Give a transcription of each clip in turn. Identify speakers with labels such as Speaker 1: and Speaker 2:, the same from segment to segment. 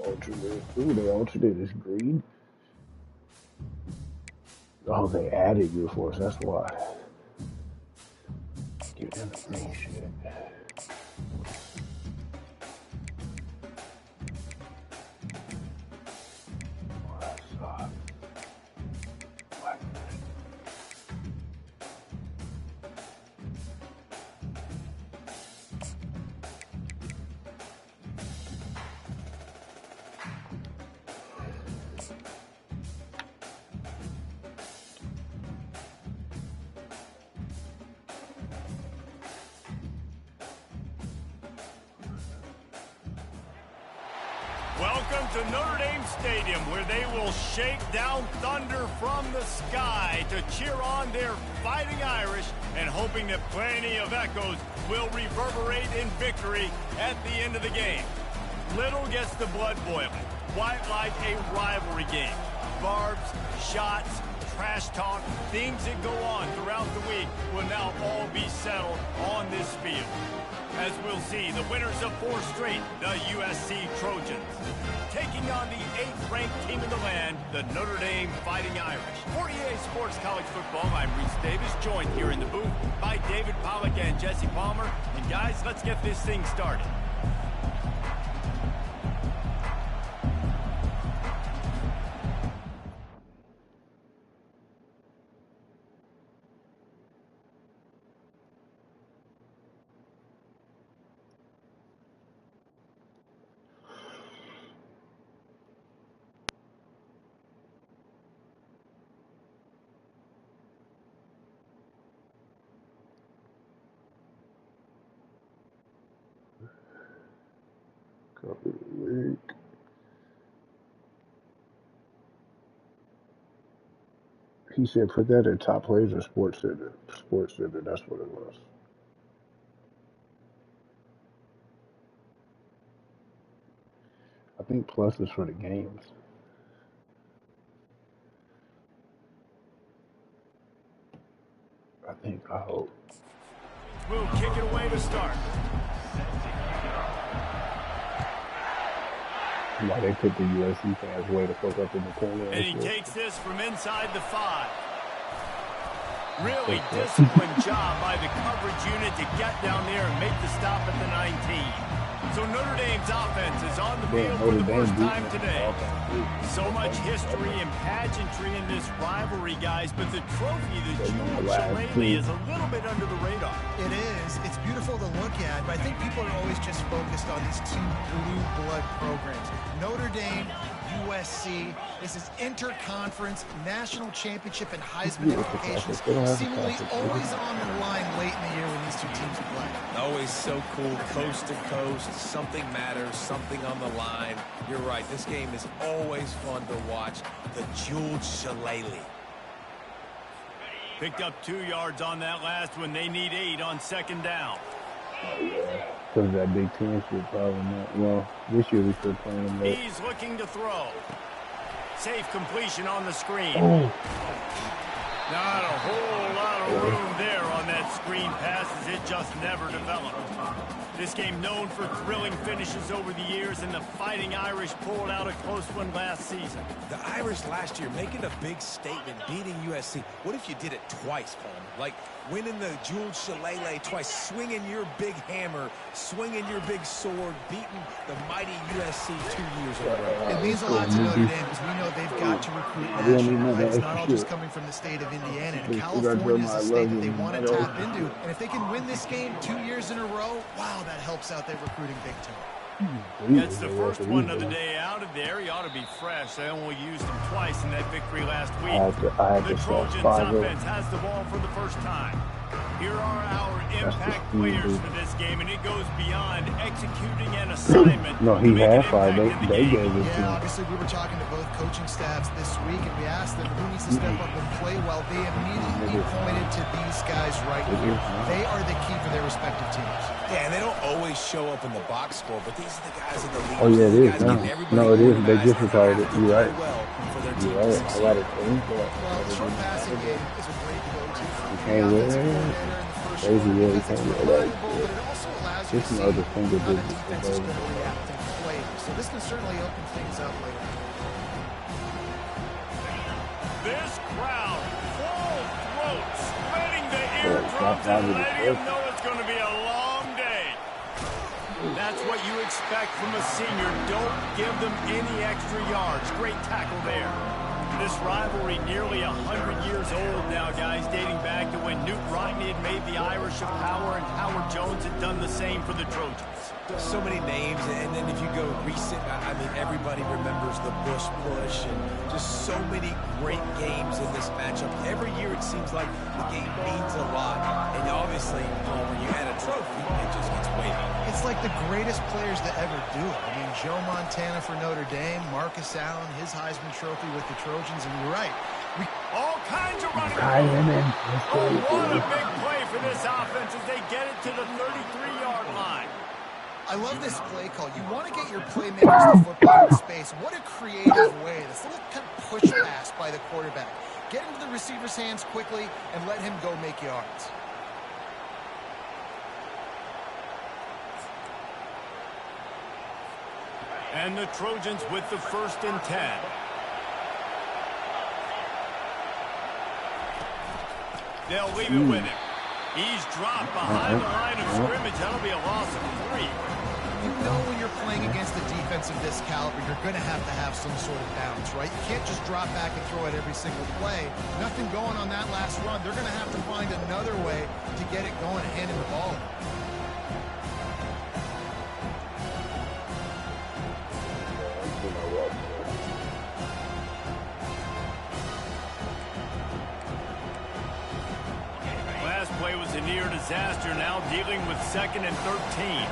Speaker 1: alternate. Ooh, they alternate is green. Oh, they added uniforms. That's why. Give them the green shit.
Speaker 2: Welcome to Notre Dame Stadium, where they will shake down thunder from the sky to cheer on their Fighting Irish, and hoping that plenty of echoes will reverberate in victory at the end of the game. Little gets the blood boiling, quite like a rivalry game. Barbs, shots, trash talk, things that go on throughout the week will now all be settled on this field. As we'll see, the winners of 4 straight, the USC Trojans, taking on the 8th-ranked team in the land, the Notre Dame Fighting Irish. For EA Sports College Football, I'm Reese Davis, joined here in the booth by David Pollack and Jesse Palmer. And guys, let's get this thing started.
Speaker 1: Copy the link. He said put that in top plays or Sports Center. Sports Center, that's what it was. I think plus is for the games. I hope.
Speaker 2: We'll kick it away to start.
Speaker 1: Why they put the USC fans way to fuck up in the corner.
Speaker 2: And he takes this from inside the 5. Really disciplined job by the coverage unit to get down there and make the stop at the 19. So Notre Dame's offense is on the field for the first time today. So much history and pageantry in this rivalry, guys, but the trophy, the Jewel Shillelagh, is a little bit under the radar.
Speaker 3: It is. It's beautiful to look at, but I think people are always just focused on these 2 blue blood programs. Notre Dame, USC. This is interconference, national championship, and Heisman implications. Seemingly always on the line late in the year when these 2 teams play.
Speaker 4: Always so cool, coast to coast. Something matters, something on the line. You're right. This game is always fun to watch. The Jewel Shillelagh.
Speaker 2: Picked up 2 yards on that last one. They need 8 on 2nd down.
Speaker 1: Oh, yeah. Because of that Big Ten shit, probably not. Well, this year we still playing them.
Speaker 2: He's looking to throw. Safe completion on the screen.
Speaker 1: Oh.
Speaker 2: Not a whole lot of room there on that screen pass, as it just never developed. This game known for thrilling finishes over the years, and the Fighting Irish pulled out a close one last season.
Speaker 4: The Irish last year making a big statement, beating USC. What if you did it twice, Palmer? Like winning the Jewel Shillelagh twice, swinging your big hammer, swinging your big sword, beating the mighty USC 2 years in a row.
Speaker 3: It means a lot to Notre Dame because we know they've got to recruit nationally. It's not all just coming from the state of Indiana. And California is a state that they want to tap into. And if they can win this game 2 years in a row, wow, that helps out their recruiting big time.
Speaker 2: That's the first one of the day out of there. He ought to be fresh. They only used him twice in that victory last week. The Trojans offense has the ball for the first time. Here are our impact players for this game, and it goes beyond executing an assignment.
Speaker 1: No, he had 5. They gave it to him.
Speaker 3: Obviously, we were talking to both coaching staffs this week, and we asked them who needs to step up and play well. They immediately pointed to these guys right here. They are the key for their respective teams.
Speaker 4: Yeah, and they don't always show up in the box score, but these are the guys in the league.
Speaker 1: Oh, yeah, it is. No, it is. They just retired it. You're right. You're right. I got it.
Speaker 3: Well, the short passing game is a great go-to.
Speaker 1: You can't win. Crazy, yeah, you can't win that. Just some other finger digits.
Speaker 3: waiting. So this can certainly open things up later.
Speaker 2: This crowd, full throat, splitting the eardrums and letting them know it's going to be a long day. That's what you expect from a senior. Don't give them any extra yards. Great tackle there. This rivalry nearly 100 years old now, guys, dating back to when Newt Rockne had made the Irish a power and Howard Jones had done the same for the Trojans.
Speaker 4: So many names, and then if you go recent, I mean, everybody remembers the Bush push and just so many great games in this matchup. Every year it seems like the game means a lot, and obviously, when you add a trophy, it just gets way better.
Speaker 3: It's like the greatest players to ever do it. I mean, Joe Montana for Notre Dame, Marcus Allen, his Heisman Trophy with the Trojans, and you're right.
Speaker 2: All kinds of running. Oh, what a big play for this offense as they get it to the 33-yard line.
Speaker 3: I love this play call. You want to get your playmakers the football in space. What a creative way. This little kind of push pass by the quarterback. Get into the receiver's hands quickly and let him go make yards.
Speaker 2: And the Trojans with the 1st and 10. They'll leave it with him. He's dropped behind the line of scrimmage. That'll be a loss of 3.
Speaker 3: You know when you're playing against a defense of this caliber, you're going to have some sort of balance, right? You can't just drop back and throw it every single play. Nothing going on that last run. They're going to have to find another way to get it going and hand him the ball.
Speaker 2: Last play was a near disaster, now dealing with 2nd and 13.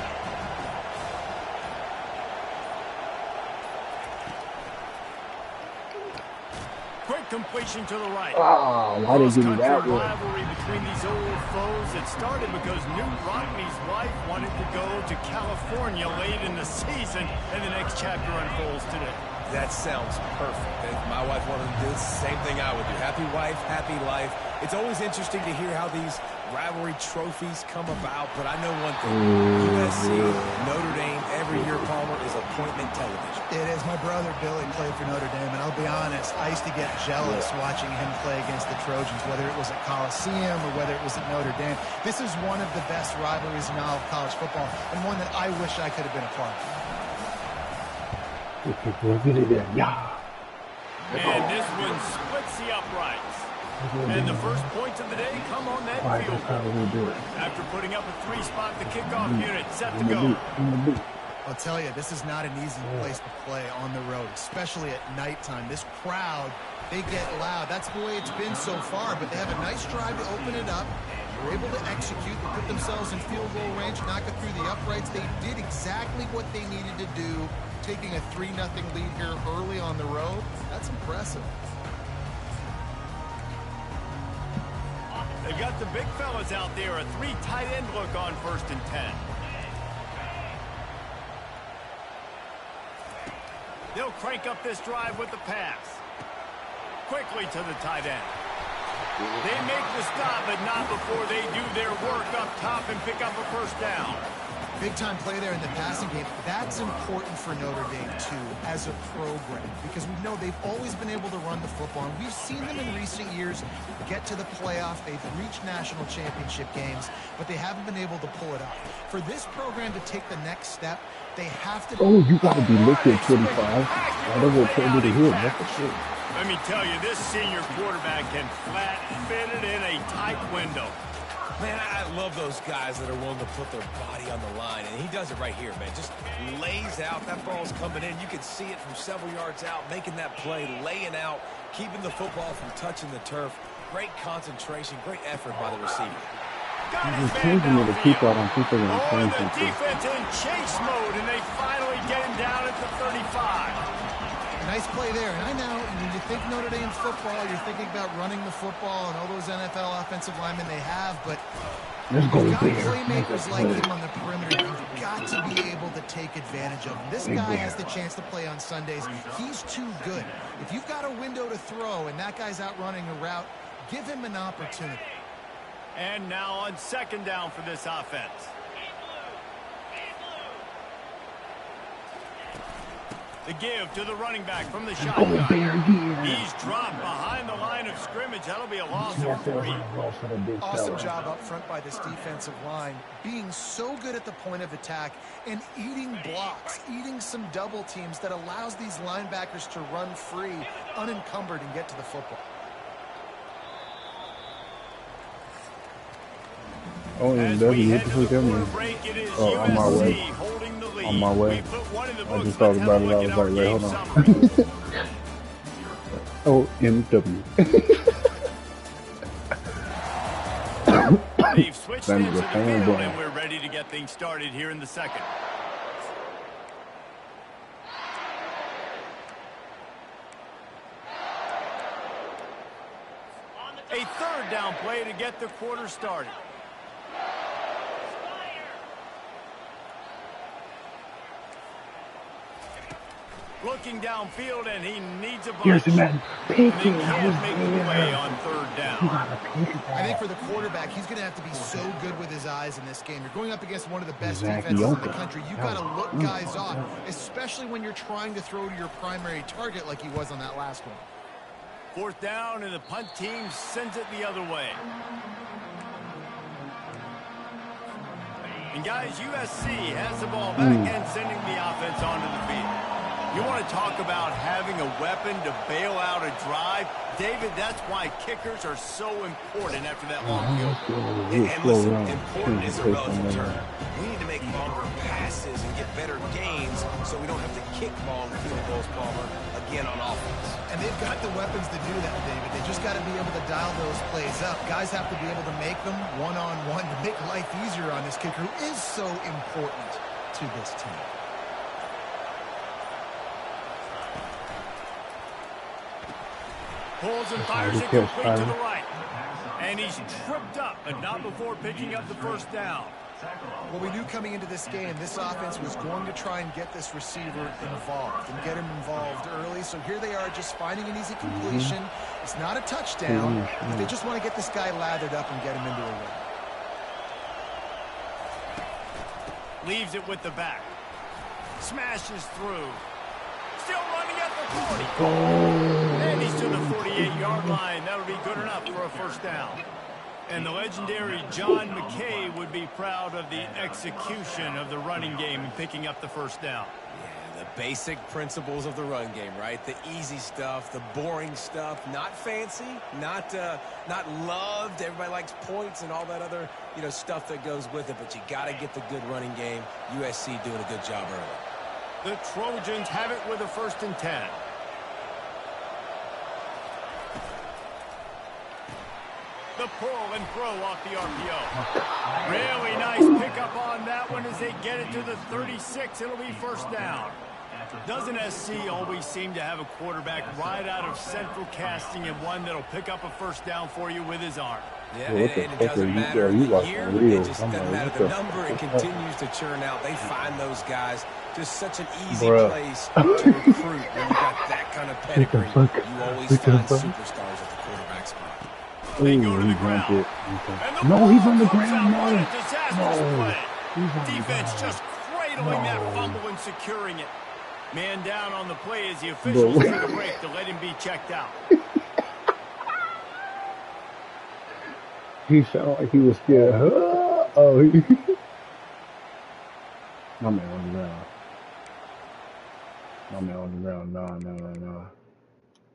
Speaker 2: Quick completion to the right.
Speaker 1: Oh, why did you do that one?
Speaker 2: Rivalry between these old foes. It started because Newt Rockne's wife wanted to go to California late in the season, and the next chapter unfolds today.
Speaker 4: That sounds perfect. If my wife wanted to do the same thing I would do. Happy wife, happy life. It's always interesting to hear how these rivalry trophies come about, but I know one thing. USC, Notre Dame, every year, Palmer, is appointment television.
Speaker 3: It is. My brother Billy played for Notre Dame, and I'll be honest, I used to get jealous watching him play against the Trojans, whether it was at Coliseum or whether it was at Notre Dame. This is one of the best rivalries in all of college football, and one that I wish I could have been a part of.
Speaker 2: And this one splits the uprights. And the first points of the day come on that field goal. After putting up a 3-spot, the kickoff unit set to go.
Speaker 3: I'll tell you, this is not an easy place to play on the road, especially at nighttime. This crowd, they get loud. That's the way it's been so far, but they have a nice drive to open it up. They're able to execute. They put themselves in field goal range, knock it through the uprights. They did exactly what they needed to do, taking a 3-0 lead here early on the road. That's impressive.
Speaker 2: They've got the big fellas out there, a 3 tight end look on 1st and 10. They'll crank up this drive with the pass. Quickly to the tight end. They make the stop, but not before they do their work up top and pick up a 1st down.
Speaker 3: Big-time play there in the passing game. That's important for Notre Dame, too, as a program, because we know they've always been able to run the football, and we've seen them in recent years get to the playoff. They've reached national championship games, but they haven't been able to pull it off. For this program to take the next step, they have to...
Speaker 1: Oh, you got to be looking at 25. Whatever told me to hear. That's the shit.
Speaker 2: Let me tell you, this senior quarterback can flat fit it in a tight window.
Speaker 4: Man, I love those guys that are willing to put their body on the line, and he does it right here, man. Just lays out. That ball's coming in. You can see it from several yards out, making that play, laying out, keeping the football from touching the turf. Great concentration, great effort by the receiver.
Speaker 1: He's changing it to keep out on people in the
Speaker 2: defense in chase mode, and they finally get him down at the 35.
Speaker 3: Nice play there. And I know when you think Notre Dame football, you're thinking about running the football and all those NFL offensive linemen they have, but you've got playmakers like him on the perimeter. You've got to be able to take advantage of him. This guy has the chance to play on Sundays. He's too good. If you've got a window to throw and that guy's out running a route, give him an opportunity.
Speaker 2: And now on 2nd down for this offense. The give to the running back from the
Speaker 1: Go
Speaker 2: shotgun.
Speaker 1: Bear, yeah.
Speaker 2: He's dropped behind the line of scrimmage. That'll be a loss
Speaker 1: Yeah,
Speaker 2: of 3.
Speaker 1: roll for the big
Speaker 3: Awesome
Speaker 1: fella.
Speaker 3: job up front by this defensive line, being so good at the point of attack and eating blocks, eating some double teams that allows these linebackers to run free, unencumbered, and get to the football.
Speaker 1: Oh, and
Speaker 2: As
Speaker 1: W,
Speaker 2: we
Speaker 1: what
Speaker 2: head
Speaker 1: the
Speaker 2: to
Speaker 1: fuck
Speaker 2: the
Speaker 1: that
Speaker 2: quarter
Speaker 1: mean?
Speaker 2: break, it is
Speaker 1: Oh, on my
Speaker 2: USC
Speaker 1: way.
Speaker 2: holding the lead.
Speaker 1: On my way.
Speaker 2: We put one in the
Speaker 1: I
Speaker 2: books.
Speaker 1: just thought
Speaker 2: Let's have a
Speaker 1: about it. I
Speaker 2: look
Speaker 1: was
Speaker 2: at our
Speaker 1: like, wait,
Speaker 2: game
Speaker 1: hold
Speaker 2: summary.
Speaker 1: on. OMW.
Speaker 2: They've switched
Speaker 1: That
Speaker 2: into
Speaker 1: nigga
Speaker 2: the
Speaker 1: fan
Speaker 2: field,
Speaker 1: boy.
Speaker 2: and we're ready to get things started here in the second. A third down play to get the quarter started. Looking downfield, and he needs a bunch.
Speaker 1: Here's the man. Pick
Speaker 2: And they
Speaker 1: it. I was
Speaker 2: can't make the play
Speaker 1: there.
Speaker 2: on third
Speaker 1: You
Speaker 2: down.
Speaker 1: gotta pick it.
Speaker 3: I think for the quarterback, he's going to have to be so good with his eyes in this game. You're going up against one of the best
Speaker 1: Zach
Speaker 3: defenses in the
Speaker 1: Yoka.
Speaker 3: country. You've got to look guys off, especially when you're trying to throw to your primary target like he was on that last one.
Speaker 2: Fourth down, and the punt team sends it the other way. And guys, USC has the ball back and sending the offense onto the field. You want to talk about having a weapon to bail out a drive? David, that's why kickers are so important after that long field goal.
Speaker 4: And listen, important is a relative term. We need to make longer passes and get better gains so we don't have to kick long field goals, Palmer, again on offense.
Speaker 3: And they've got the weapons to do that, David. They just got to be able to dial those plays up. Guys have to be able to make them one-on-one to make life easier on this kicker who is so important to this team.
Speaker 2: Pulls and fires it complete to the right. And he's tripped up, but not before picking up the first down.
Speaker 3: Well, we knew coming into this game, this offense was going to try and get this receiver involved and get him involved early. So here they are just finding an easy completion. It's not a touchdown, but they just want to get this guy lathered up and get him into a run.
Speaker 2: Leaves it with the back. Smashes through. Still running at the 40. And he's to the 48-yard line. That'll be good enough for a first down. And the legendary John McKay would be proud of the execution of the running game and picking up the first down.
Speaker 4: Yeah, the basic principles of the run game, right? The easy stuff, the boring stuff, not fancy, not loved. Everybody likes points and all that other, stuff that goes with it. But you got to get the good running game. USC doing a good job early.
Speaker 2: The Trojans have it with a 1st and 10. The pull and throw off the RPO. Really nice pickup on that one as they get it to the 36. It'll be first down. Doesn't SC always seem to have a quarterback right out of central casting and one that'll pick up a first down for you with his arm?
Speaker 4: Yeah,
Speaker 1: Well, what the
Speaker 4: and it
Speaker 1: fuck
Speaker 4: doesn't
Speaker 1: are you-
Speaker 4: matter
Speaker 1: are you
Speaker 4: the
Speaker 1: watching
Speaker 4: year.
Speaker 1: reels?
Speaker 4: It just
Speaker 1: I'm
Speaker 4: doesn't
Speaker 1: like,
Speaker 4: matter
Speaker 1: what
Speaker 4: the
Speaker 1: the
Speaker 4: number. It
Speaker 1: fuck?
Speaker 4: continues to churn out. They find those guys. Just such an easy
Speaker 1: Bruh.
Speaker 4: place to recruit when you got that kind of pedigree.
Speaker 1: fuck?
Speaker 4: You always
Speaker 1: What the
Speaker 4: find
Speaker 1: fuck?
Speaker 4: superstars at the quarterback spot.
Speaker 2: They
Speaker 1: Ooh,
Speaker 2: go to
Speaker 1: he
Speaker 2: the
Speaker 1: jumped
Speaker 2: ground.
Speaker 1: it. Okay.
Speaker 2: And the
Speaker 1: No,
Speaker 2: ball
Speaker 1: he's on the
Speaker 2: comes
Speaker 1: ground.
Speaker 2: out.
Speaker 1: No.
Speaker 2: What a disastrous
Speaker 1: No.
Speaker 2: play.
Speaker 1: He's on the
Speaker 2: Defense
Speaker 1: ground.
Speaker 2: just cradling that
Speaker 1: No.
Speaker 2: fumble and securing it. Man down on the play as the officials
Speaker 1: Bro.
Speaker 2: take a break to let him be checked out.
Speaker 1: He sounded like he was scared. Oh, he... My man on the ground. My man on the ground. No.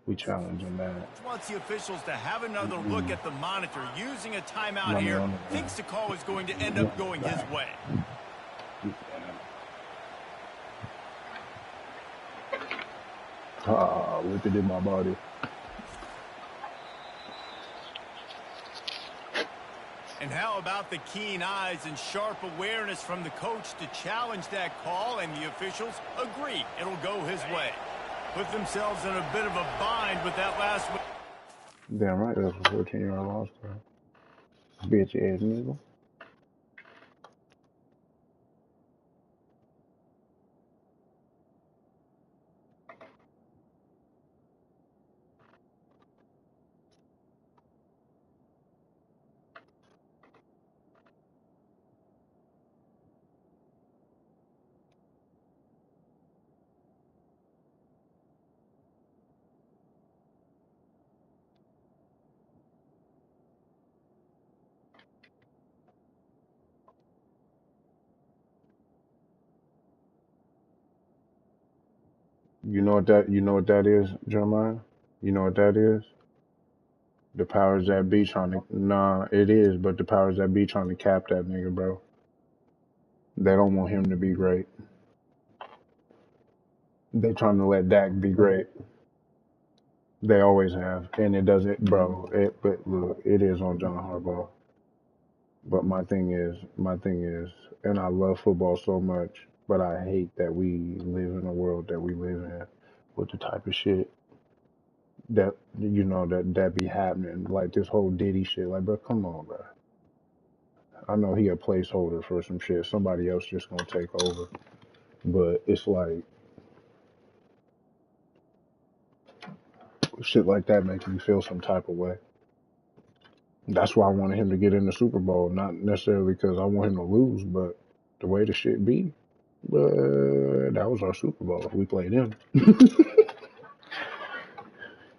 Speaker 1: We challenging that.
Speaker 2: Wants the officials to have another look at the monitor using a timeout
Speaker 1: No,
Speaker 2: here.
Speaker 1: no, no.
Speaker 2: Thinks the call is going to end up going his way.
Speaker 1: Whip it in my body.
Speaker 2: And how about the keen eyes and sharp awareness from the coach to challenge that call, and the officials agree it'll go his way. Put themselves in a bit of a bind with that last one.
Speaker 1: Damn right, that's a 14-yard loss, bro. Bitch ass nigga. You know what that is, Jeremiah? You know what that is? The powers that be trying to nah, it is, but the powers that be trying to cap that nigga, bro. They don't want him to be great. They trying to let Dak be great. They always have, and it doesn't, bro. But look, it is on John Harbaugh. But my thing is, and I love football so much, but I hate that we live in a world that we live in with the type of shit that that be happening, like this whole Diddy shit. Like, bro, come on, bro. I know he a placeholder for some shit. Somebody else just gonna take over, but it's like shit like that makes me feel some type of way. That's why I wanted him to get in the Super Bowl, not necessarily because I want him to lose, but the way the shit be. But that was our Super Bowl if we played him.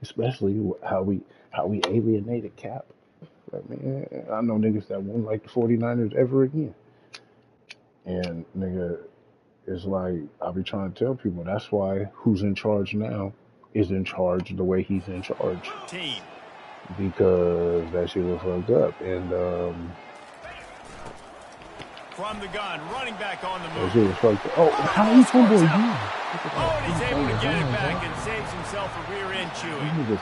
Speaker 1: Especially how we alienated Cap. Like, man, I know niggas that won't like the 49ers ever again. And nigga, it's like I be trying to tell people that's why who's in charge now is in charge the way he's in charge. Because that shit was fucked up. And
Speaker 2: from the gun, running back on the move.
Speaker 1: that shit was fucked up. Oh, how you fumble again?
Speaker 2: Oh, and he's able to get it back and saves himself a rear end chewing.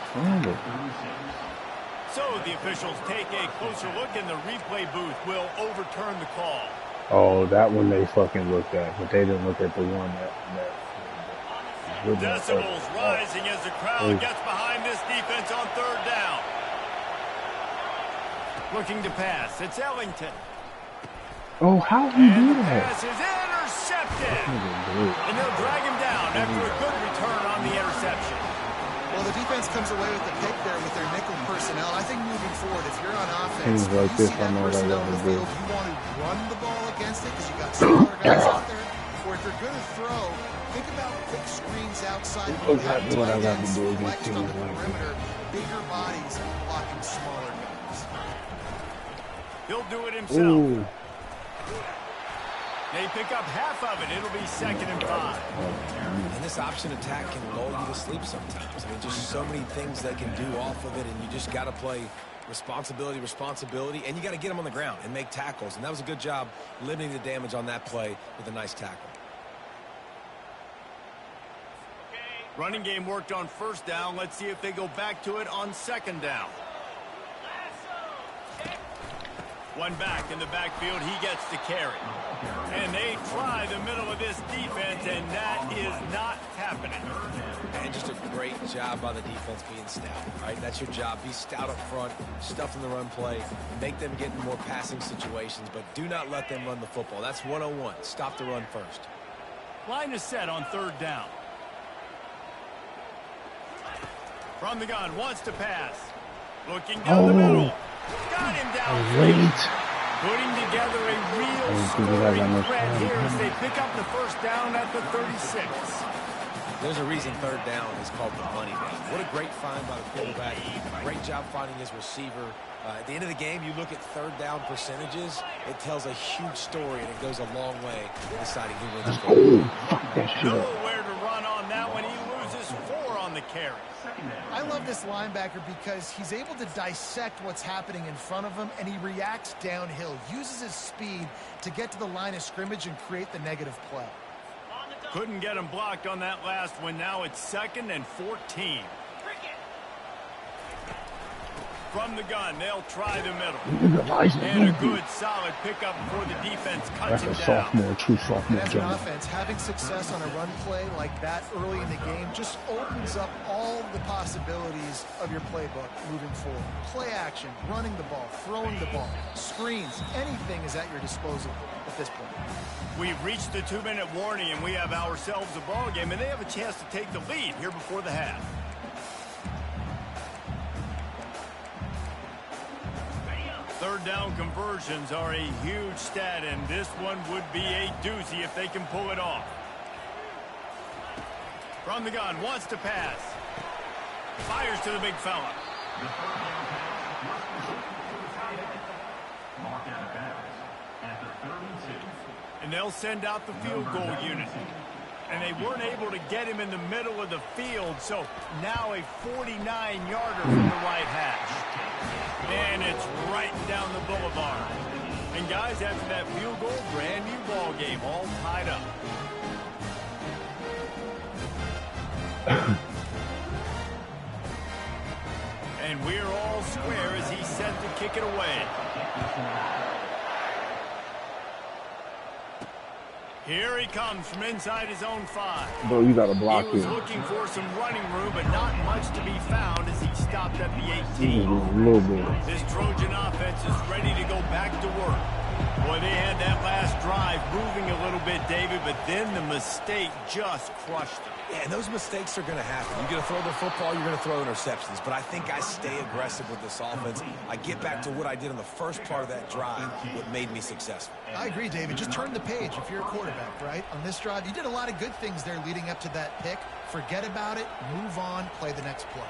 Speaker 2: So the officials take a closer look and the replay booth will overturn the call.
Speaker 1: Oh, that one they fucking looked at, but they didn't look at the one that
Speaker 2: decibels rising as the crowd gets behind this defense on third down. Looking to pass. It's Ellington.
Speaker 1: Oh, how he do that?
Speaker 2: Pass is intercepted. And they'll drag him down after a good return on the interception.
Speaker 3: Well, the defense comes away with the pick there with their nickel personnel. I think moving forward, if you're on offense,
Speaker 1: like
Speaker 3: you
Speaker 1: this,
Speaker 3: see that
Speaker 1: I know
Speaker 3: personnel
Speaker 1: that
Speaker 3: in the
Speaker 1: do.
Speaker 3: field, you want to run the ball against it because you got smaller guys out there. Or if you're going to throw, think about quick screens outside.
Speaker 1: Exactly what I got to do against
Speaker 3: on
Speaker 1: teams
Speaker 3: the
Speaker 1: like
Speaker 3: perimeter, bigger bodies blocking smaller guys.
Speaker 2: He'll do it himself.
Speaker 1: Ooh.
Speaker 2: They pick up half of it. It'll be 2nd and 5.
Speaker 4: And this option attack can lull you to sleep sometimes. I mean, just so many things they can do off of it, and you just got to play responsibility, and you got to get them on the ground and make tackles. And that was a good job limiting the damage on that play with a nice tackle.
Speaker 2: Running game worked on first down. Let's see if they go back to it on 2nd down. One back in the backfield. He gets to carry. And they try the middle of this defense, and that is not happening.
Speaker 4: And just a great job by the defense being stout, right? That's your job. Be stout up front, stuff in the run play, make them get in more passing situations, but do not let them run the football. That's 101. Stop the run first.
Speaker 2: Line is set on 3rd down. From the gun, wants to pass. Looking down the middle. Got him down. Putting together a real scoring threat here as they pick up the first down at the 36.
Speaker 4: There's a reason 3rd down is called the money down. What a great find by the quarterback. Great job finding his receiver. At the end of the game, you look at 3rd down percentages. It tells a huge story, and it goes a long way in deciding who wins the game.
Speaker 2: Nowhere to run on that one. He loses 4 on the carry.
Speaker 3: I love this linebacker because he's able to dissect what's happening in front of him, and he reacts downhill, uses his speed to get to the line of scrimmage and create the negative play.
Speaker 2: Couldn't get him blocked on that last one. Now it's 2nd and 14. From the gun, they'll try the middle. And a good, solid pickup before the defense cuts him down.
Speaker 1: True sophomore
Speaker 3: as an offense, having success on a run play like that early in the game just opens up all the possibilities of your playbook moving forward. Play action, running the ball, throwing the ball, screens, anything is at your disposal at this point.
Speaker 2: We've reached the 2-minute warning, and we have ourselves a ball game, and they have a chance to take the lead here before the half. Third down conversions are a huge stat, and this one would be a doozy if they can pull it off. From the gun, wants to pass. Fires to the big fella. And they'll send out the field goal unit. And they weren't able to get him in the middle of the field, so now a 49-yarder from the right hash. And it's right down the boulevard. And guys, after that field goal, brand new ball game, all tied up. And we're all square as he's set to kick it away. Here he comes from inside his own 5.
Speaker 1: Bro, you got to block
Speaker 2: him. He was
Speaker 1: him.
Speaker 2: looking for some running room, but not much to be found as he stopped at the 18.
Speaker 1: A little bit.
Speaker 2: This Trojan offense is ready to go back to work. Boy, they had that last drive moving a little bit, David, but then the mistake just crushed them.
Speaker 4: Yeah, and those mistakes are going to happen. You're going to throw the football, you're going to throw interceptions. But I think I stay aggressive with this offense. I get back to what I did in the first part of that drive, what made me successful.
Speaker 3: I agree, David. Just turn the page if you're a quarterback, right? On this drive, you did a lot of good things there leading up to that pick. Forget about it, move on, play the next play.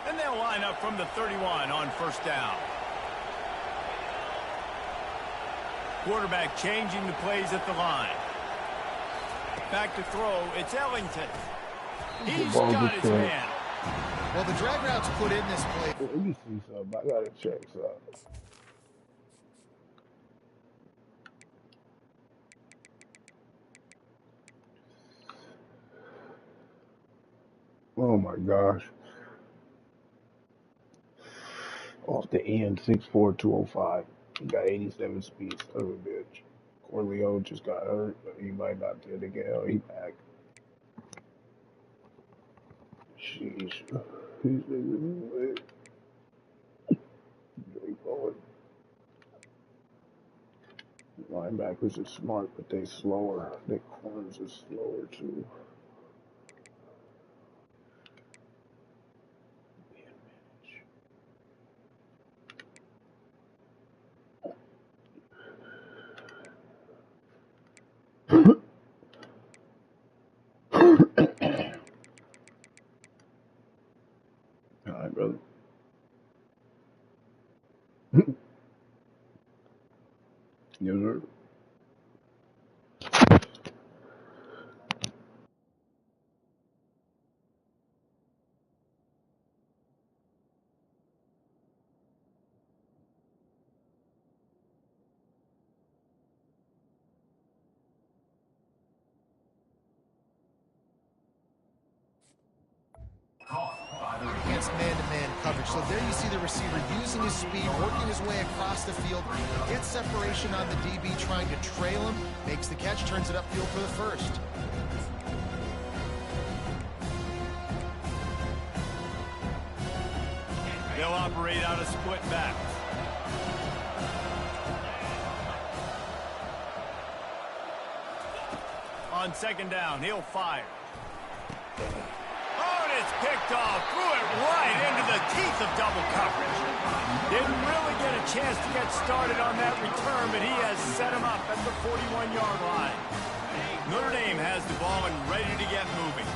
Speaker 2: And they'll line up from the 31 on first down. Quarterback changing the plays at the line. Back to throw, it's Ellington. He's got his man.
Speaker 3: Well, the drag route's put in this play.
Speaker 1: Let me see something. I got to check something. Oh, my gosh. Off the end, 6'4", 205. He got 87 speed, son of a bitch. Corleone just got hurt, but he might not do it again. Oh, he back. Sheesh. These niggas, Drake Bowen. Linebackers are smart, but they slower. Their corners are slower, too. All right, brother. Yes, sir.
Speaker 3: Against man-to-man coverage. So there you see the receiver using his speed, working his way across the field, gets separation on the DB, trying to trail him, makes the catch, turns it upfield for the first.
Speaker 2: They'll operate out a split back. On second down, he'll fire. Oh, and it's picked off. Threw it right into the teeth of double coverage. Didn't really get a chance to get started on that return, but he has set him up at the 41-yard line. Notre Dame has the ball and ready to get moving.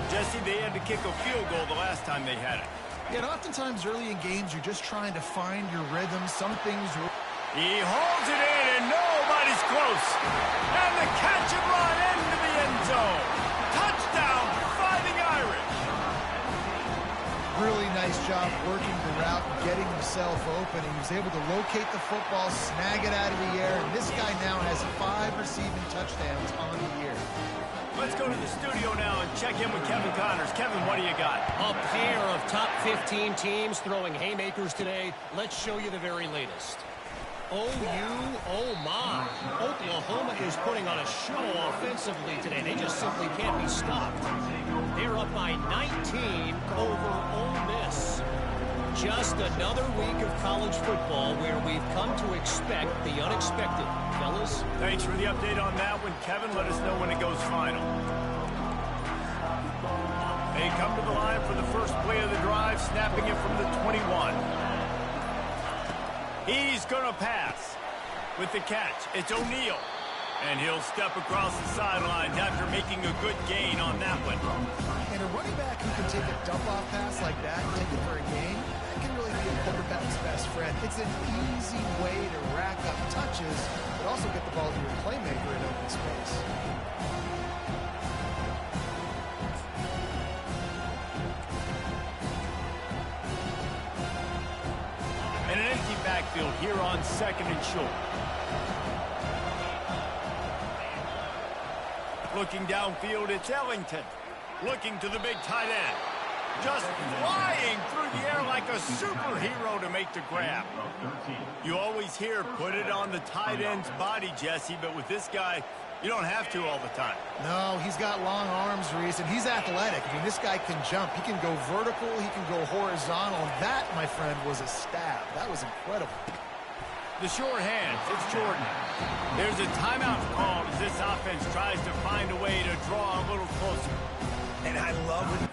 Speaker 2: Jesse, they had to kick a field goal the last time they had it.
Speaker 3: Yeah, and oftentimes early in games, you're just trying to find your rhythm. Some things...
Speaker 2: He holds it in, and nobody's close. And the catch and run into the end zone. Touchdown, Fighting Irish.
Speaker 3: Really nice job working the route and getting himself open. He was able to locate the football, snag it out of the air, and this guy now has 5 receiving touchdowns on the year.
Speaker 2: Let's go to the studio now and check in with Kevin Connors. Kevin, what do you got?
Speaker 5: A pair of top 15 teams throwing haymakers today. Let's show you the very latest. Oh my. Oklahoma is putting on a show offensively today. They just simply can't be stopped. They're up by 19 over Ole Miss. Just another week of college football where we've come to expect the unexpected. Fellas?
Speaker 2: Thanks for the update on that one, Kevin. Let us know when it goes final. They come to the line for the first play of the drive, snapping it from the 21. He's going to pass. With the catch, it's O'Neal. And he'll step across the sidelines after making a good gain on that one.
Speaker 3: And a running back who can take a dump-off pass like that and take it for a gain, that can really be a quarterback's best friend. It's an easy way to rack up touches, but also get the ball to your playmaker in open space.
Speaker 2: And an empty backfield here on 2nd and short. Looking downfield, it's Ellington. Looking to the big tight end. Just flying through the air like a superhero to make the grab. You always hear, put it on the tight end's body, Jesse, but with this guy, you don't have to all the time.
Speaker 3: No, he's got long arms, Reese, and he's athletic. I mean, this guy can jump. He can go vertical. He can go horizontal. That, my friend, was a stab. That was incredible.
Speaker 2: The short hands, it's Jordan. There's a timeout called as this offense tries to find a way to draw a little closer.
Speaker 4: And I love it.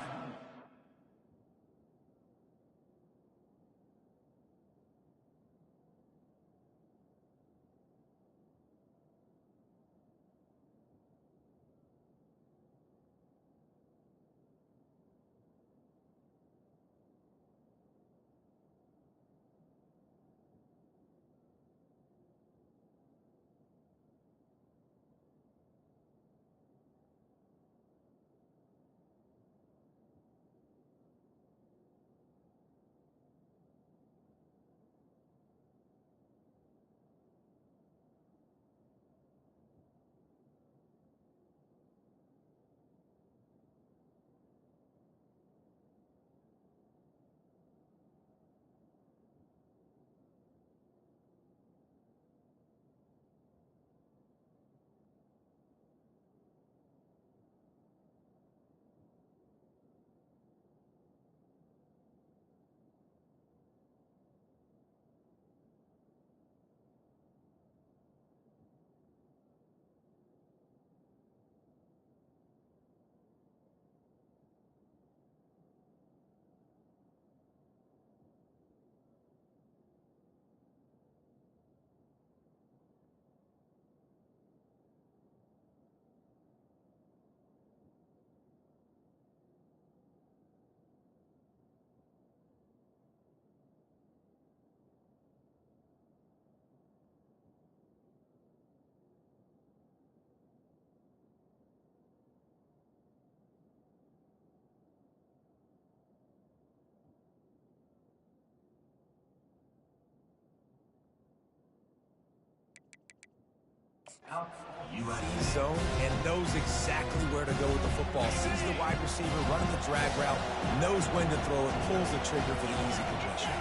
Speaker 4: Zone and knows exactly where to go with the football. Sees the wide receiver running the drag route, knows when to throw it, pulls the trigger for the easy completion.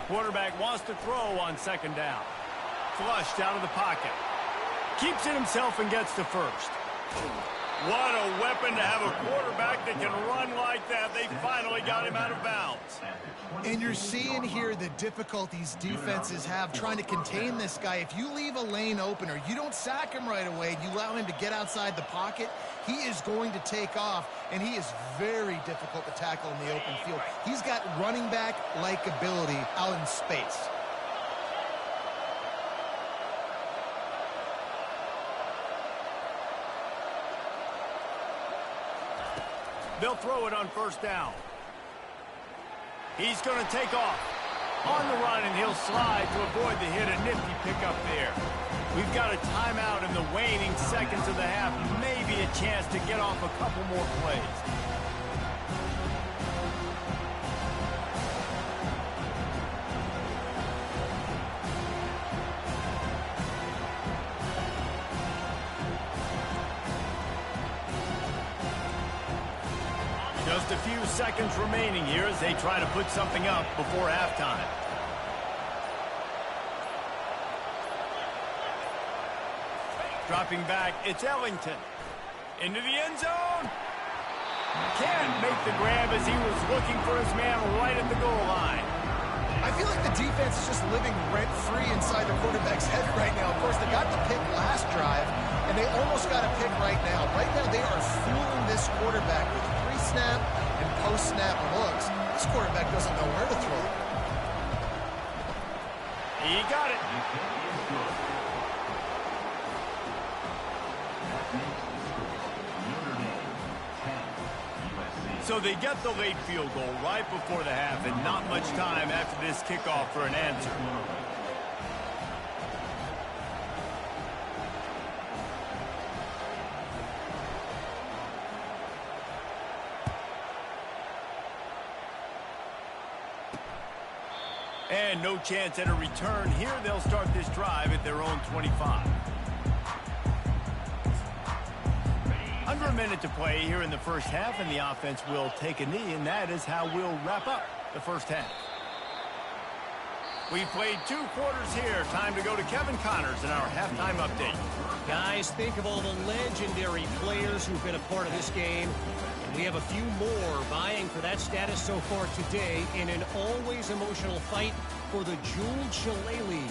Speaker 2: Quarterback wants to throw on 2nd down. Flushed out of the pocket. Keeps it himself and gets to first. What a weapon to have a quarterback that can run like that. They finally got him out of bounds.
Speaker 3: And you're seeing here the difficulties defenses have trying to contain this guy. If you leave a lane open or you don't sack him right away, you allow him to get outside the pocket, he is going to take off, and he is very difficult to tackle in the open field. He's got running back-like ability out in space.
Speaker 2: They'll throw it on 1st down. He's going to take off. On the run, and he'll slide to avoid the hit. A nifty pickup there. We've got a timeout in the waning seconds of the half. Maybe a chance to get off a couple more plays. Just a few seconds remaining here as they try to put something up before halftime. Dropping back, it's Ellington. Into the end zone. Can't make the grab as he was looking for his man right at the goal line.
Speaker 3: I feel like the defense is just living rent-free inside the quarterback's head right now. Of course, they got the pick last drive, and they almost got a pick right now. Right now, they are fooling this quarterback with pre-snap and post-snap looks. This quarterback doesn't know where to throw.
Speaker 2: He got it. So they get the late field goal right before the half and not much time after this kickoff for an answer. And no chance at a return here. They'll start this drive at their own 25. Under a minute to play here in the first half, and the offense will take a knee, and that is how we'll wrap up the first half. We've played 2 quarters here. Time to go to Kevin Connors in our halftime update.
Speaker 5: Guys, think of all the legendary players who've been a part of this game. And we have a few more vying for that status so far today in an always emotional fight for the Jeweled Shillelagh.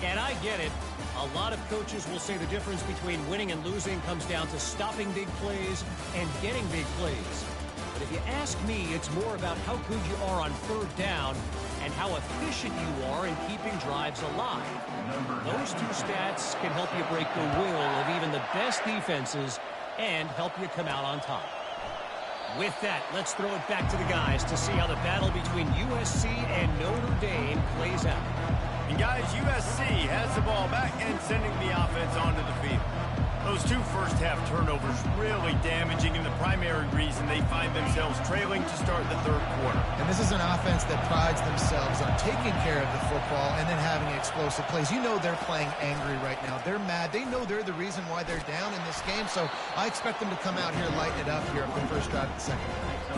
Speaker 5: And I get it. A lot of coaches will say the difference between winning and losing comes down to stopping big plays and getting big plays. But if you ask me, it's more about how good you are on 3rd down and how efficient you are in keeping drives alive. Those 2 stats can help you break the will of even the best defenses and help you come out on top. With that, let's throw it back to the guys to see how the battle between USC and Notre Dame plays out.
Speaker 2: And guys, USC has the ball back and sending the offense onto the field. Those 2 first-half turnovers really damaging, and the primary reason they find themselves trailing to start the 3rd quarter.
Speaker 3: And this is an offense that prides themselves on taking care of the football and then having explosive plays. You know they're playing angry right now. They're mad. They know they're the reason why they're down in this game, so I expect them to come out here, lighten it up here on the first drive of the second.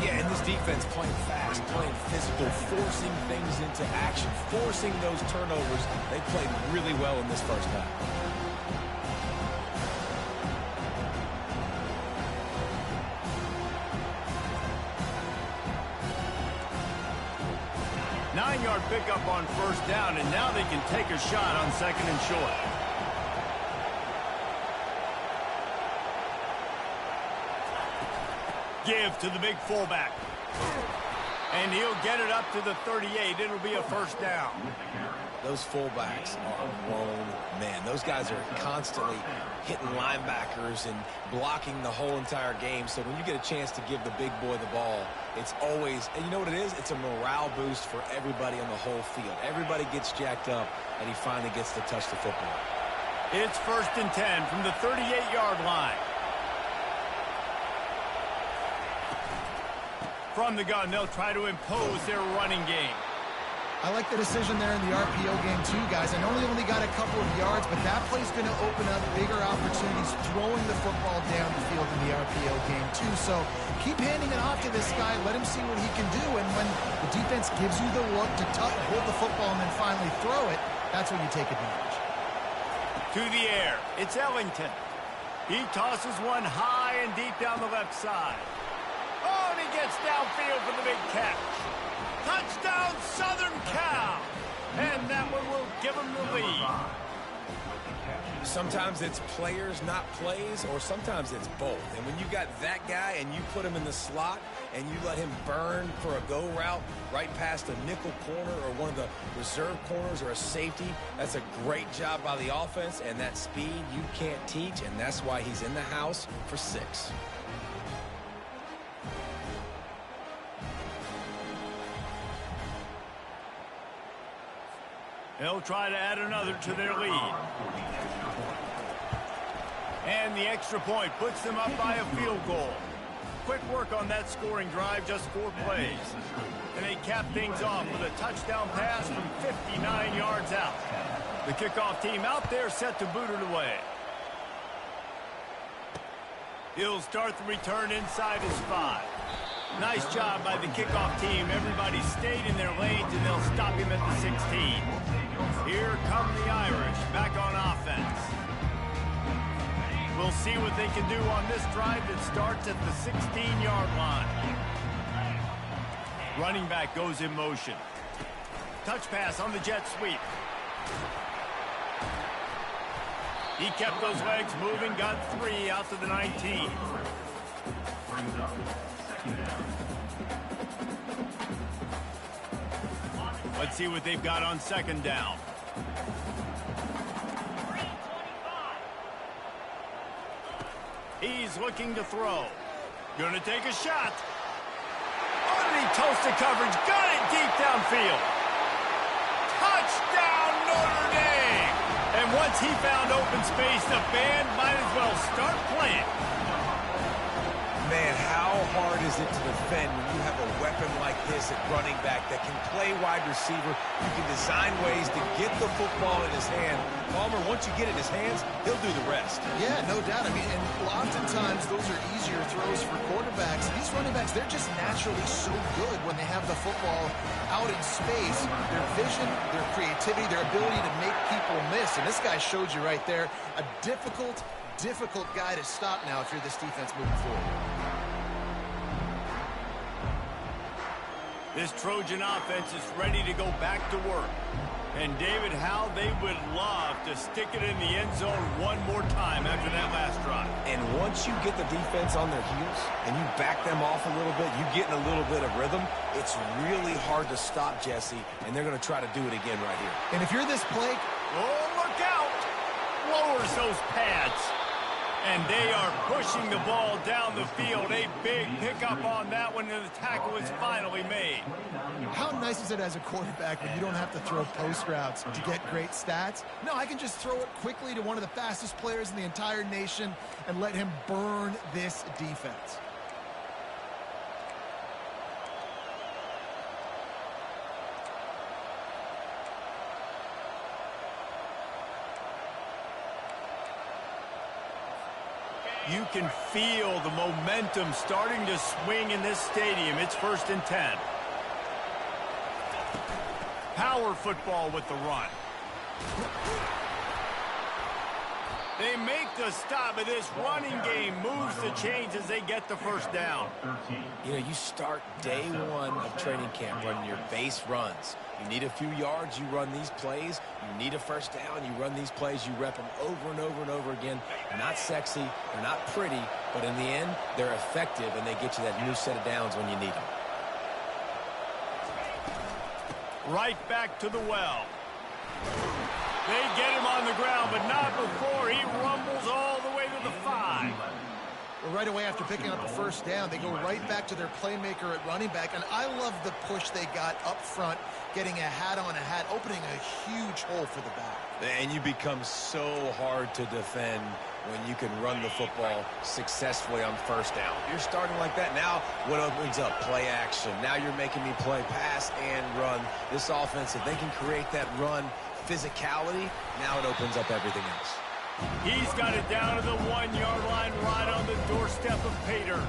Speaker 4: Yeah, and this defense playing fast, playing physical, forcing things into action, forcing those turnovers. They played really well in this first half.
Speaker 2: Nine-yard pickup on 1st down, and now they can take a shot on 2nd and short. Give to the big fullback. And he'll get it up to the 38. It'll be a 1st down.
Speaker 4: Those fullbacks are grown men. Those guys are constantly hitting linebackers and blocking the whole entire game. So when you get a chance to give the big boy the ball, it's always, and you know what it is? It's a morale boost for everybody on the whole field. Everybody gets jacked up, and he finally gets to touch the football.
Speaker 2: It's 1st and 10 from the 38-yard line. From the gun, they'll try to impose their running game.
Speaker 3: I like the decision there in the RPO game too, guys. I know he only got a couple of yards, but that play's going to open up bigger opportunities throwing the football down the field in the RPO game too. So keep handing it off to this guy. Let him see what he can do. And when the defense gives you the look to hold the football and then finally throw it, that's when you take advantage.
Speaker 2: To the air, it's Ellington. He tosses one high and deep down the left side. Oh, and he gets downfield for the big catch. Touchdown, Southern Cal. And that one will give them the lead.
Speaker 4: Sometimes it's players, not plays, or sometimes it's both. And when you got that guy and you put him in the slot and you let him burn for a go route right past a nickel corner or one of the reserve corners or a safety, that's a great job by the offense, and that speed you can't teach, and that's why he's in the house for 6.
Speaker 2: They'll try to add another to their lead. And the extra point puts them up by a field goal. Quick work on that scoring drive, just 4 plays. And they cap things off with a touchdown pass from 59 yards out. The kickoff team out there set to boot it away. He'll start the return inside his 5. Nice job by the kickoff team. Everybody stayed in their lanes, and they'll stop him at the 16. Here come the Irish back on offense. We'll see what they can do on this drive that starts at the 16-yard line. Running back goes in motion. Touch pass on the jet sweep. He kept those legs moving, got 3 out to the 19. Let's see what they've got on 2nd down. He's looking to throw. Gonna take a shot. toasted coverage. Got it deep downfield. Touchdown, Notre Dame! And once he found open space, the band might as well start playing.
Speaker 4: Man, how hard is it to defend when you have a weapon like this at running back that can play wide receiver? You can design ways to get the football in his hand. Palmer, once you get it in his hands, he'll do the rest.
Speaker 3: Yeah, no doubt. I mean, and oftentimes those are easier throws for quarterbacks. These running backs, they're just naturally so good when they have the football out in space. Their vision, their creativity, their ability to make people miss. And this guy showed you right there, a difficult guy to stop now if you're this defense moving forward.
Speaker 2: This Trojan offense is ready to go back to work. And David, how they would love to stick it in the end zone one more time after that last drive.
Speaker 4: And once you get the defense on their heels and you back them off a little bit, you get in a little bit of rhythm, it's really hard to stop Jesse, and they're going to try to do it again right here.
Speaker 3: And if you're this play,
Speaker 2: oh, look out! Lowers those pads. And they are pushing the ball down the field. A big pickup on that one, and the tackle is finally made.
Speaker 3: how nice is it as a quarterback when you don't have to throw post routes to get great stats? No, I can just throw it quickly to one of the fastest players in the entire nation and let him burn this defense.
Speaker 2: You can feel the momentum starting to swing in this stadium. It's 1st and 10. Power football with the run. They make the stop, but this running game moves the chains as they get the first down.
Speaker 4: You know, you start day one of training camp running your base runs. You need a few yards, you run these plays. You need a first down, you run these plays. You rep them over and over and over again. They're not sexy, they're not pretty, but in the end, they're effective, and they get you that new set of downs when you need them.
Speaker 2: Right back to the well. They get him on the ground, but not before he rumbles all the way to the 5.
Speaker 3: Well, right away after picking up the first down, they go right back to their playmaker at running back. And I love the push they got up front, getting a hat on a hat, opening a huge hole for the back.
Speaker 4: And you become so hard to defend when you can run the football successfully on first down. You're starting like that. Now what opens up? Play action. Now you're making me play pass and run. This offense, if they can create that run physicality, now it opens up everything else.
Speaker 2: He's got it down to the 1-yard line, right on the doorstep of Pater.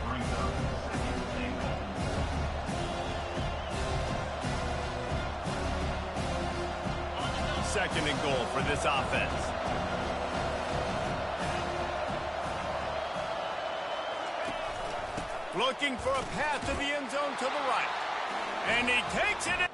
Speaker 2: Second and goal for this offense. Looking for a path to the end zone to the right. And he takes it.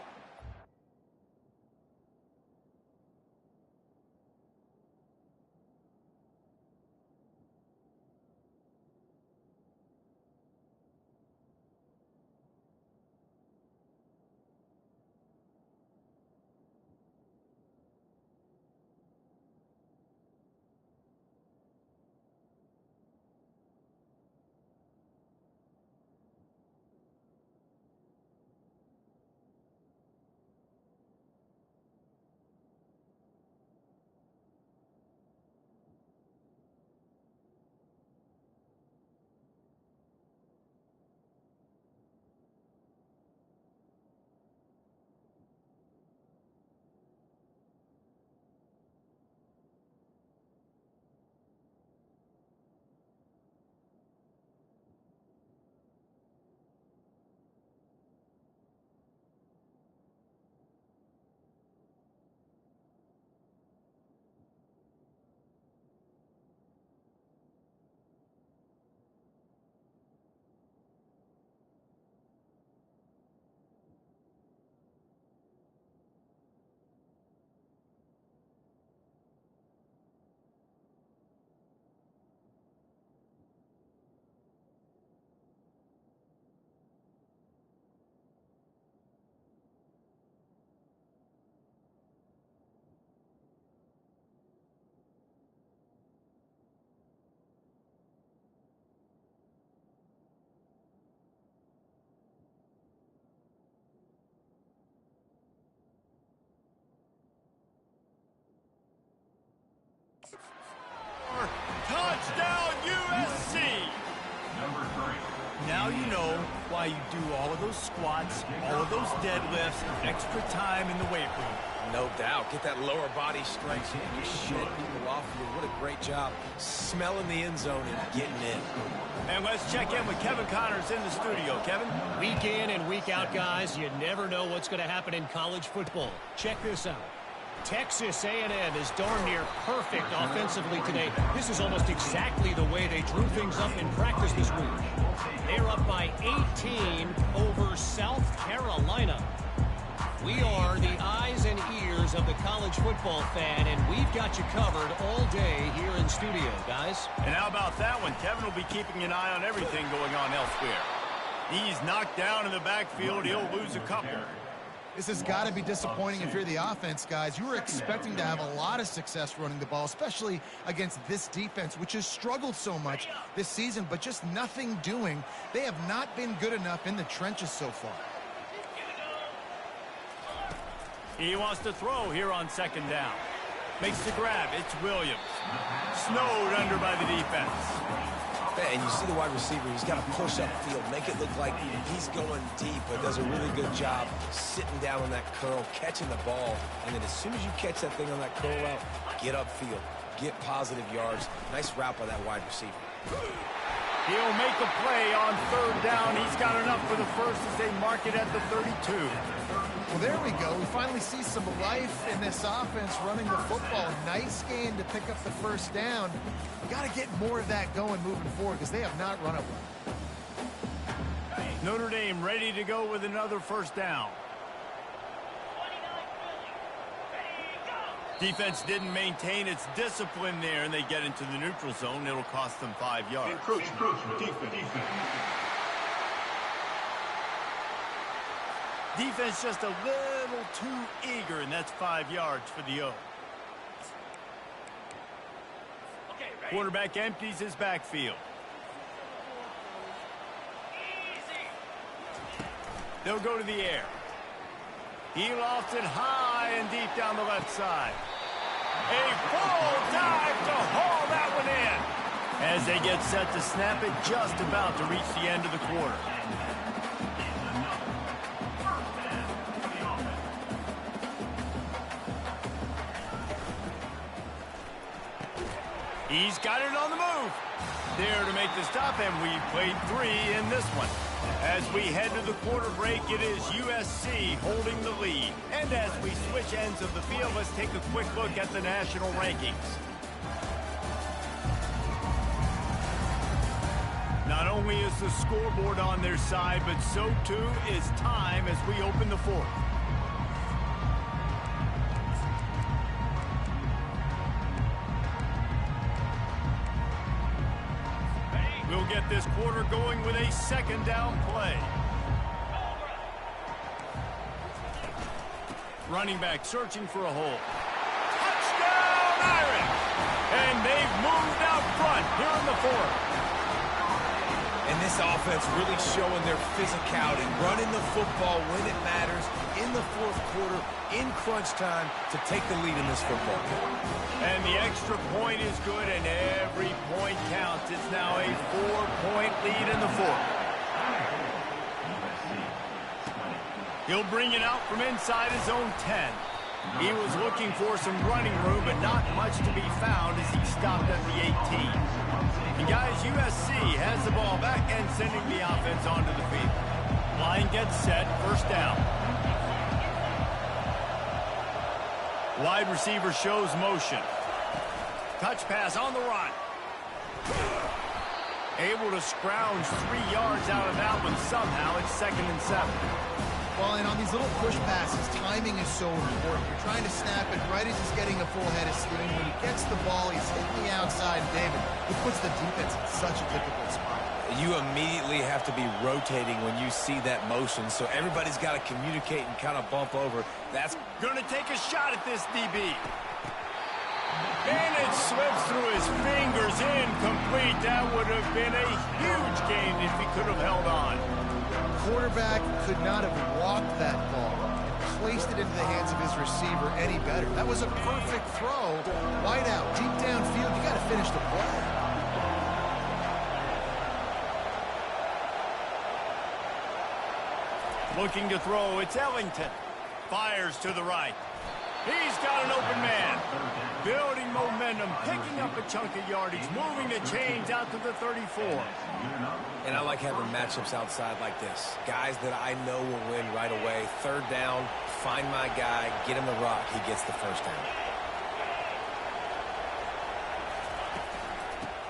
Speaker 2: why you do all of those squats, all of those deadlifts, extra time in the weight room.
Speaker 4: No doubt. Get that lower body strength so you can just shed people off of you. What a great job smelling the end zone and getting in.
Speaker 2: And let's check in with Kevin Connors in the studio. Kevin?
Speaker 5: Week in and week out, guys, you never know what's going to happen in college football. Check this out. Texas A&M is darn near perfect offensively today. This is almost exactly the way they drew things up in practice this week. They're up by 18 over South Carolina. We are the eyes and ears of the college football fan, and we've got you covered all day here in studio, guys.
Speaker 2: And how about that one? Kevin will be keeping an eye on everything going on elsewhere. He's knocked down in the backfield. He'll lose a couple.
Speaker 3: This has got to be disappointing if you're the offense, guys. You were expecting to have a lot of success running the ball, especially against this defense, which has struggled so much this season, but just nothing doing. They have not been good enough in the trenches so far.
Speaker 2: He wants to throw here on second down. Makes the grab. It's Williams. Snowed under by the defense.
Speaker 4: And you see the wide receiver, he's got to push upfield, make it look like he's going deep, but does a really good job sitting down on that curl, catching the ball, and then as soon as you catch that thing on that curl route, get upfield, get positive yards. Nice route by that wide receiver.
Speaker 2: He'll make a play on third down. He's got enough for the first as they mark it at the 32.
Speaker 3: Well, there we go. We finally see some life in this offense running the football. Nice game to pick up the first down. You got to get more of that going moving forward because they have not run it well.
Speaker 2: Notre Dame ready to go with another first down. Defense didn't maintain its discipline there, and they get into the neutral zone. It'll cost them 5 yards. Defense just a little too eager, and that's 5 yards for the O. Quarterback empties his backfield. They'll go to the air. He lofts it high and deep down the left side. A full dive to haul that one in. As they get set to snap it, just about to reach the end of the quarter. He's got it on the move. There to make the stop, and we played 3 in this one. As we head to the quarter break, it is USC holding the lead. And as we switch ends of the field, let's take a quick look at the national rankings. Not only is the scoreboard on their side, but so too is time as we open the fourth. We'll get this quarter going with a second down play. Running back searching for a hole. Touchdown, Irish! And they've moved out front here in the fourth.
Speaker 4: And this offense really showing their physicality, running the football when it matters, in the fourth quarter, in crunch time, to take the lead in this football game.
Speaker 2: And the extra point is good, and every point counts. It's now a 4-point lead in the fourth. He'll bring it out from inside his own 10. He was looking for some running room, but not much to be found as he stopped at the 18. And guys, USC has the ball back and sending the offense onto the field. Line gets set, first down. Wide receiver shows motion. Touch pass on the run. Able to scrounge 3 yards out of that one somehow. It's 2nd and 7.
Speaker 3: Well, and on these little push passes, timing is so important. You're trying to snap it right as he's getting a full head of steam. When he gets the ball, he's hitting the outside. David, he puts the defense in such a difficult spot.
Speaker 4: You immediately have to be rotating when you see that motion, so everybody's got to communicate and kind of bump over. That's
Speaker 2: going to take a shot at this DB. And it slips through his fingers, incomplete. That would have been a huge gain if he could have held on.
Speaker 3: Quarterback could not have walked that ball and placed it into the hands of his receiver any better. That was a perfect throw. Wide out, deep downfield. You got to finish the play.
Speaker 2: Looking to throw, it's Ellington. Fires to the right. He's got an open man. Building momentum, picking up a chunk of yardage, moving the chains out to the 34.
Speaker 4: And I like having matchups outside like this. Guys that I know will win right away. Third down, find my guy, get him the rock, he gets the first down.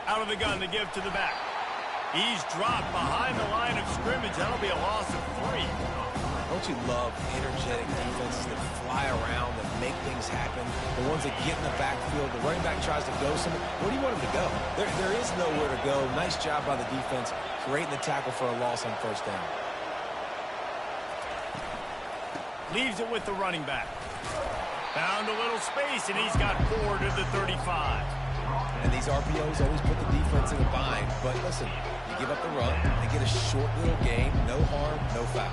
Speaker 2: Out of the gun to give to the back. He's dropped behind the line of scrimmage. That'll be a loss of 3.
Speaker 4: Don't you love energetic defenses that fly around, that make things happen? The ones that get in the backfield, the running back tries to go somewhere. Where do you want him to go? There is nowhere to go. Nice job by the defense, creating the tackle for a loss on first down.
Speaker 2: Leaves it with the running back. Found a little space, and he's got 4 to the 35.
Speaker 4: And these RPOs always put the defense in a bind. But listen, you give up the run, they get a short little game, no harm, no foul.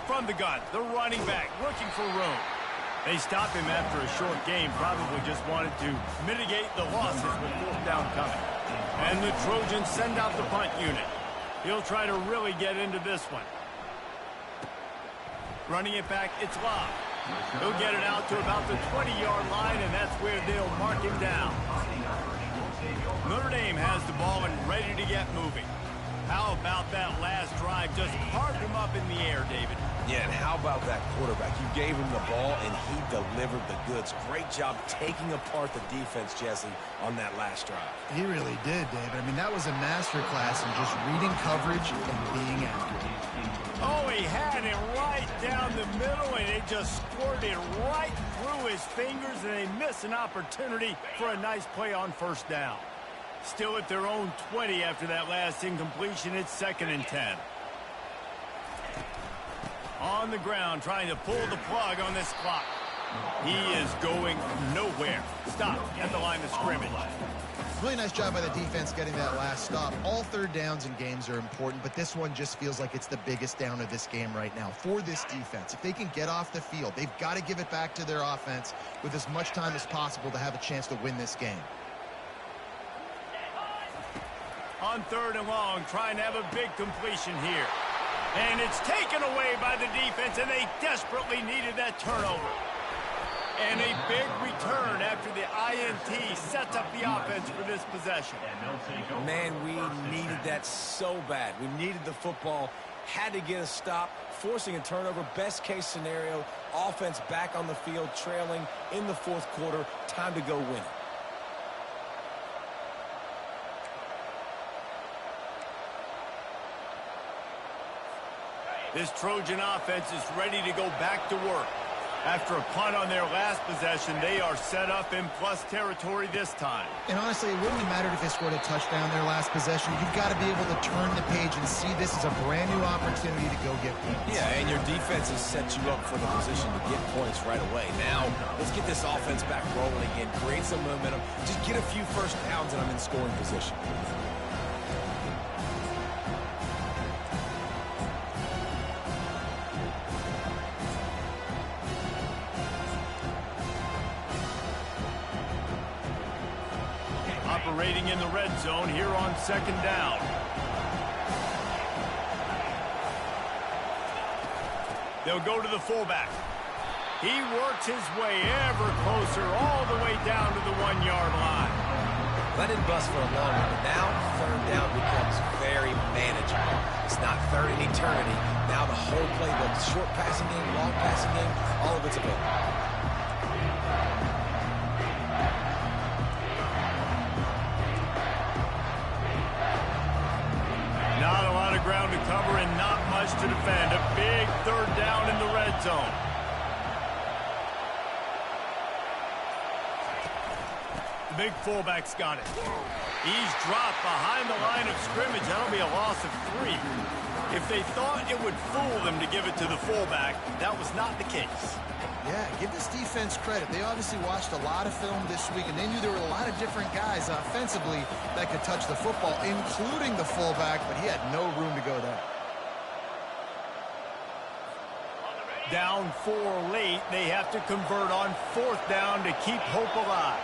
Speaker 2: From the gun, the running back looking for room. They stop him after a short game, probably just wanted to mitigate the losses with 4th down coming. And the Trojans send out the punt unit. He'll try to really get into this one. Running it back, it's Love. He'll get it out to about the 20-yard line, and that's where they'll mark him down. Notre Dame has the ball and ready to get moving. How about that last drive? Just carved him up in the air, David.
Speaker 4: Yeah, and how about that quarterback? You gave him the ball, and he delivered the goods. Great job taking apart the defense, Jesse, on that last drive.
Speaker 3: He really did, David. I mean, that was a masterclass in just reading coverage and being accurate.
Speaker 2: Oh, he had it right down the middle, and it just squirted right through his fingers, and they miss an opportunity for a nice play on first down. Still at their own 20 after that last incompletion. It's 2nd and 10. On the ground, trying to pull the plug on this clock. He is going nowhere. Stop at the line of scrimmage.
Speaker 3: Really nice job by the defense getting that last stop. All third downs in games are important, but this one just feels like it's the biggest down of this game right now for this defense. If they can get off the field, they've got to give it back to their offense with as much time as possible to have a chance to win this game.
Speaker 2: On 3rd and long, trying to have a big completion here. And it's taken away by the defense, and they desperately needed that turnover. And a big return after the INT sets up the offense for this possession.
Speaker 4: Man, we needed that so bad. We needed the football, had to get a stop, forcing a turnover. Best case scenario, offense back on the field, trailing in the 4th quarter. Time to go win it.
Speaker 2: This Trojan offense is ready to go back to work. After a punt on their last possession, they are set up in plus territory this time.
Speaker 3: And honestly, it wouldn't have mattered if they scored a touchdown their last possession. You've got to be able to turn the page and see this as a brand new opportunity to go get points.
Speaker 4: Yeah, and your defense has set you up for the position to get points right away. Now, let's get this offense back rolling again, create some momentum, just get a few first downs, and I'm in scoring position.
Speaker 2: Operating in the red zone here on 2nd down. They'll go to the fullback. He works his way ever closer all the way down to the 1-yard line.
Speaker 4: That didn't bust for a long one, but now 3rd down becomes very manageable. It's not 3rd and eternity. Now the whole playbook, short passing game, long passing game, all of it's available.
Speaker 2: Not a lot of ground to cover and not much to defend. A big 3rd down in the red zone. The big fullback's got it. He's dropped behind the line of scrimmage. That'll be a loss of 3. If they thought it would fool them to give it to the fullback, that was not the case.
Speaker 3: Yeah, give this defense credit. They obviously watched a lot of film this week, and they knew there were a lot of different guys offensively that could touch the football, including the fullback, but he had no room to go there.
Speaker 2: Down 4 late, they have to convert on 4th down to keep hope alive.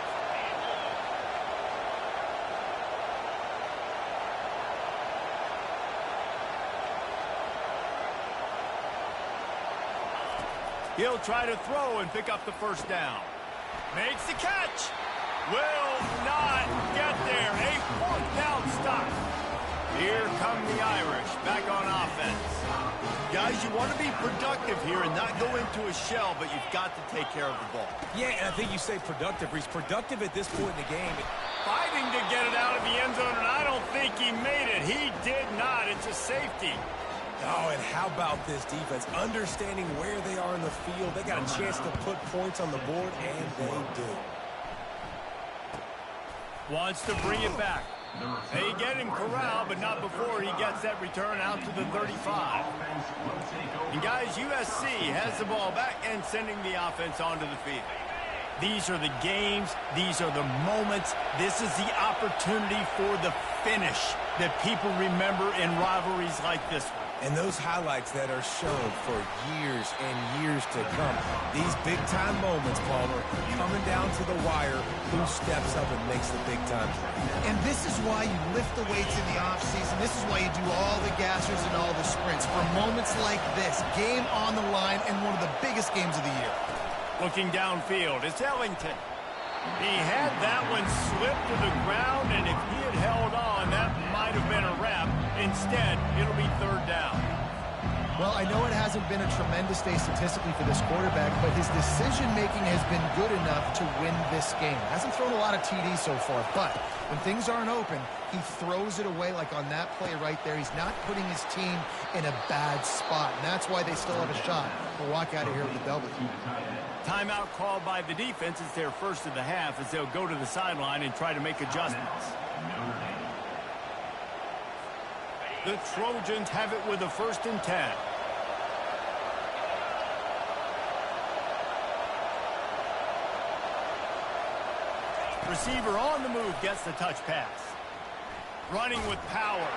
Speaker 2: He'll try to throw and pick up the 1st down. Makes the catch. Will not get there. A 4th down stop. Here come the Irish back on offense. Guys, you want to be productive here and not go into a shell, but you've got to take care of the ball.
Speaker 4: Yeah, and I think you say productive. He's productive at this point in the game.
Speaker 2: Fighting to get it out of the end zone, and I don't think he made it. He did not. It's a safety.
Speaker 4: Oh, and how about this defense? Understanding where they are in the field. They got a chance to put points on the board, and they do.
Speaker 2: Wants to bring it back. They get him corralled, but not before he gets that return out to the 35. And guys, USC has the ball back and sending the offense onto the field. These are the games. These are the moments. This is the opportunity for the finish that people remember in rivalries like this one.
Speaker 4: And those highlights that are shown for years and years to come. These big-time moments, Palmer, coming down to the wire, who steps up and makes the big-time play.
Speaker 3: And this is why you lift the weights in the offseason. This is why you do all the gassers and all the sprints. For moments like this, game on the line and one of the biggest games of the year. Looking downfield, it's Ellington. He had that one slip to the ground, and if he had held on, that might have been a wrap. Instead, it'll be 3rd down. Well, I know it hasn't been a tremendous day statistically for this quarterback, but his decision-making has been good enough to win this game. Hasn't thrown a lot of TDs so far, but when things aren't open, he throws it away like on that play right there. He's not putting his team in a bad spot, and that's why they still have a shot to walk out of here with a W. Timeout called by the defense. It's their 1st of the half as they'll go to the sideline and try to make adjustments. The Trojans have it with a 1st and 10. Receiver on the move gets the touch pass. Running with power.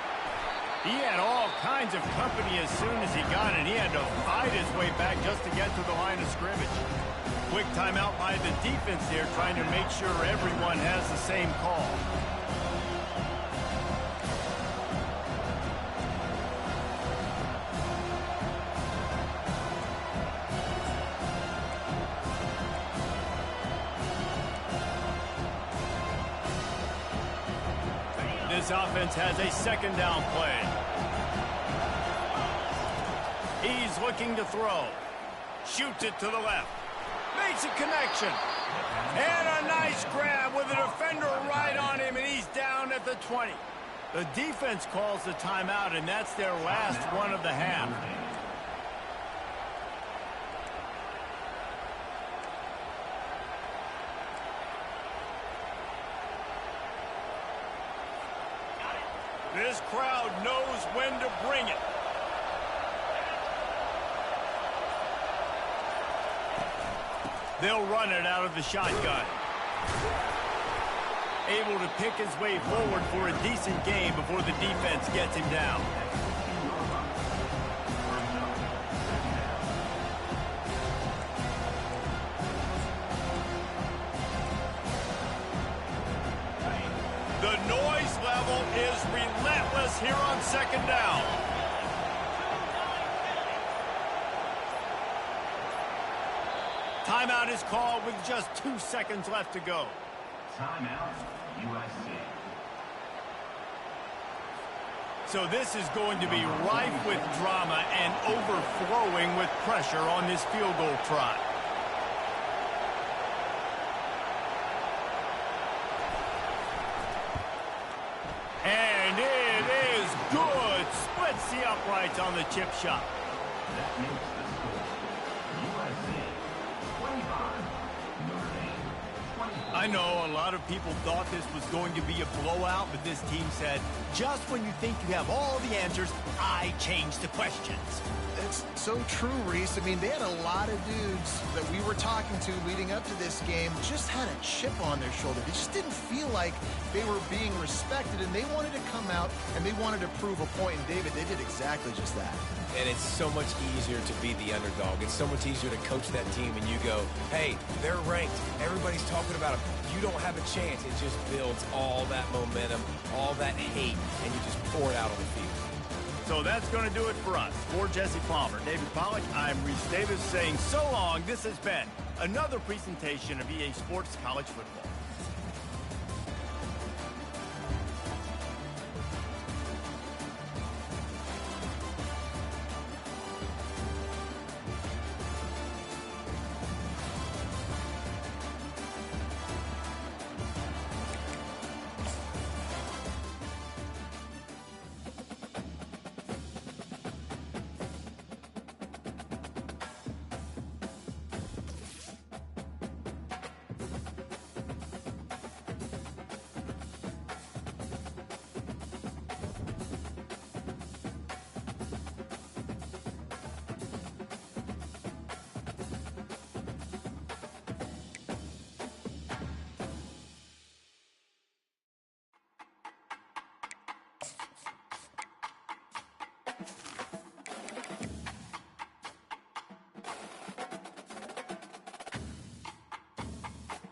Speaker 3: He had all kinds of company as soon as he got it. He had to fight his way back just to get to the line of scrimmage. Quick timeout by the defense there, trying to make sure everyone has the same call. This offense has a 2nd down play. He's looking to throw. Shoots it to the left. Makes a connection. And a nice grab with a defender right on him, and he's down at the 20. The defense calls the timeout, and that's their last one of the half. This crowd knows when to bring it. They'll run it out of the shotgun. Able to pick his way forward for a decent game before the defense gets him down. The noise level is relentless here on 2nd down. Timeout is called with just 2 seconds left to go.
Speaker 6: Timeout, USC.
Speaker 2: So this is going to be rife with drama and overflowing with pressure on this field goal try. And it is good. Splits the uprights on the chip shot.
Speaker 6: That makes the score USC 25, Notre Dame 20.
Speaker 2: I know a lot of people thought this was going to be a blowout, but this team said, just when you think you have all the answers, I change the questions.
Speaker 3: It's so true, Reese. I mean, they had a lot of dudes that we were talking to leading up to this game just had a chip on their shoulder. They just didn't feel like they were being respected, and they wanted to come out and they wanted to prove a point. And David, they did exactly just that.
Speaker 4: And it's so much easier to be the underdog. It's so much easier to coach that team and you go, hey, they're ranked. Everybody's talking about them. You don't have a chance. It just builds all that momentum, all that hate, and you just pour it out on the field.
Speaker 2: So that's going to do it for us. For Jesse Palmer, David Pollack, I'm Reese Davis saying so long. This has been another presentation of EA Sports College Football.